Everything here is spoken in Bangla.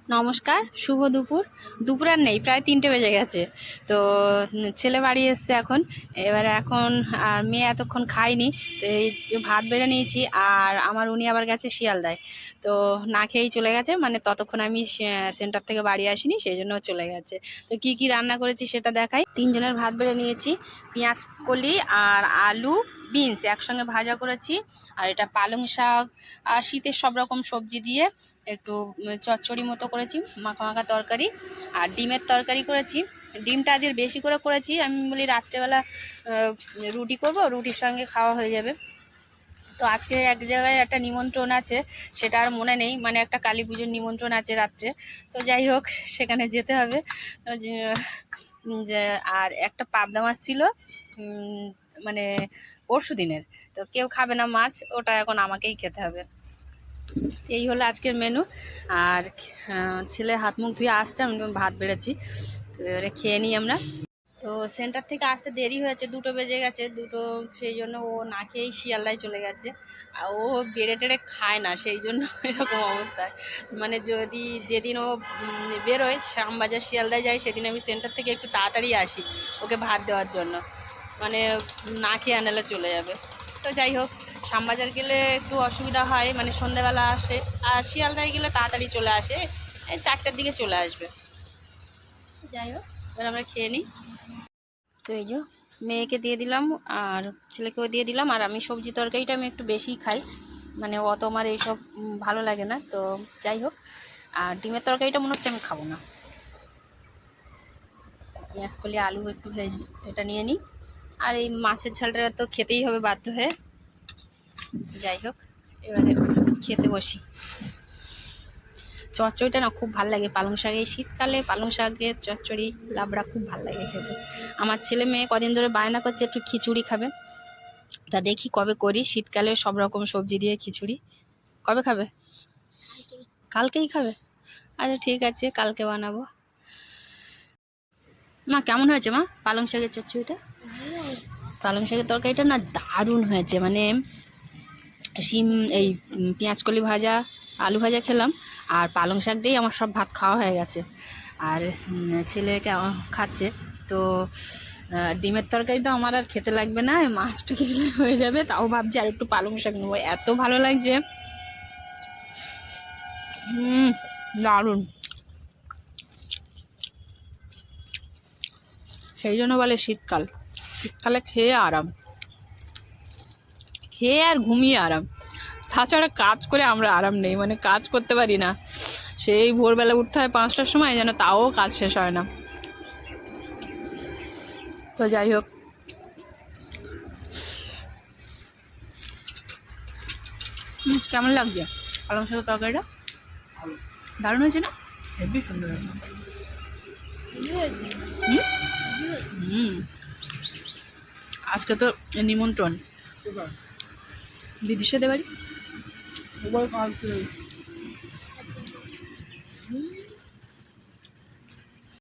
নমস্কার, শুভ দুপুর। দুপুর আর নেই, প্রায় 3টে বেজে গেছে। তো ছেলে বাড়ি এসছে এখন। এবারে এখন আর মেয়ে এতক্ষণ খায়নি, তো এই যে ভাত বেড়ে নিয়েছি। আর আমার উনি আবার গেছে শিয়ালদায়, তো না খেয়েই চলে গেছে। মানে ততক্ষণ আমি সেন্টার থেকে বাড়ি আসিনি, সেই জন্য চলে গেছে। তো কি কি রান্না করেছি সেটা দেখাই। 3জনের ভাত বেড়ে নিয়েছি, পেঁয়াজ কলি আর আলু বিনস একসঙ্গে ভাজা করেছি। আর এটা পালং শাক আর শীতের সব রকম সবজি দিয়ে একটু চচ্চড়ি মতো করেছি, মাখা মাখা তরকারি। আর ডিমের তরকারি করেছি। ডিমটা আজকে বেশি করে করেছি, আমি বলি রাত্রেবেলা রুটি করব, রুটির সঙ্গে খাওয়া হয়ে যাবে। তো আজকে এক জায়গায় একটা নিমন্ত্রণ আছে, সেটা আর মনে নেই, মানে একটা কালী পুজোর নিমন্ত্রণ আছে রাত্রে। তো যাই হোক, সেখানে যেতে হবে। যে আর একটা পাবদা মাছ ছিল, মানে পরশু দিনের। তো কেউ খাবে না মাছ, ওটা এখন আমাকেই খেতে হবে। এই হলো আজকের মেনু। আর ছেলে হাত মুখ ধুয়ে আসছে, আমি তো ভাত বেড়েছি, তো এবারে খেয়ে নিই আমরা। তো সেন্টার থেকে আসতে দেরি হয়েছে, 2টো বেজে গেছে। সেই জন্য ও না খেয়েই শিয়ালদায় চলে গেছে। আর ও বেড়ে টেড়ে খায় না, সেই জন্য এরকম অবস্থায়। মানে যেদিন ও বেরোয় শ্যামবাজার শিয়ালদায় যায়, সেদিন আমি সেন্টার থেকে একটু তাড়াতাড়ি আসি ওকে ভাত দেওয়ার জন্য। মানে না খেয়ে আনালে চলে যাবে। তো যাই হোক, শ্যামবাজার গেলে একটু অসুবিধা হয়, মানে সন্ধ্যেবেলা আসে। আর শিয়ালদায় গেলে তাড়াতাড়ি চলে আসে, এই 4টার দিকে চলে আসবে। যাই হোক, এবার আমরা খেয়ে নিই। তো এই যে মেয়েকে দিয়ে দিলাম আর ছেলেকেও দিয়ে দিলাম। আর আমি সবজি তরকারিটা আমি একটু বেশিই খাই, মানে অত আমার এইসব ভালো লাগে না। তো যাই হোক, আর ডিমের তরকারিটা মনে হচ্ছে আমি খাবো না। পেঁয়াজ কলি আলু একটু ভেজে এটা নিয়ে নিই। আর এই মাছের ঝালটা তো খেতেই হবে বাধ্য হয়ে। যাই হোক, এবারে খেতে বসি। চচ্চড়িটা না খুব ভালো লাগে, পালং শাক, এই শীতকালে পালং শাকের চচ্চড়ি লাবড়া খুব ভালো লাগে খেতে। আমার ছেলে মেয়ে কদিন ধরে বায়না করছে একটু খিচুড়ি খাবে, তা দেখি কবে করি। শীতকালে সব রকম সবজি দিয়ে খিচুড়ি কবে খাবে? কালকেই খাবে? আচ্ছা ঠিক আছে, কালকে বানাবো। মা কেমন হয়েছে মা পালং শাকের চচ্চড়িটা? পালং শাকের তরকারিটা না দারুণ হয়েছে। মানে শিম এই পেঁয়াজ কলি ভাজা আলু ভাজা খেলাম, আর পালং শাক দিয়েই আমার সব ভাত খাওয়া হয়ে গেছে। আর ছেলেকে খাচ্ছে। তো ডিমের তরকারি তো আমার আর খেতে লাগবে না, মাছটা খেলে হয়ে যাবে। তাও ভাবছি আর একটু পালং শাক নেবো, এত ভালো লাগছে। দারুণ। সেই জন্য বলে শীতকাল, শীতকালে খেয়ে আরাম, খেয়ে আর ঘুমিয়ে আরাম। তাছাড়া কাজ করে আমরা আরাম নেই, মানে কাজ করতে পারি না। সেই ভোরবেলা উঠতে হয় 5টার সময়, যেন তাও কাজ শেষ হয় না। তো যাই হোক, কেমন লাগছে পালং শাকের তরকারিটা? দারুণ হয়েছে না? হেবি সুন্দর হয়েছে। আজকে তো নিমন্ত্রণ বিদিশাদের বাড়ি।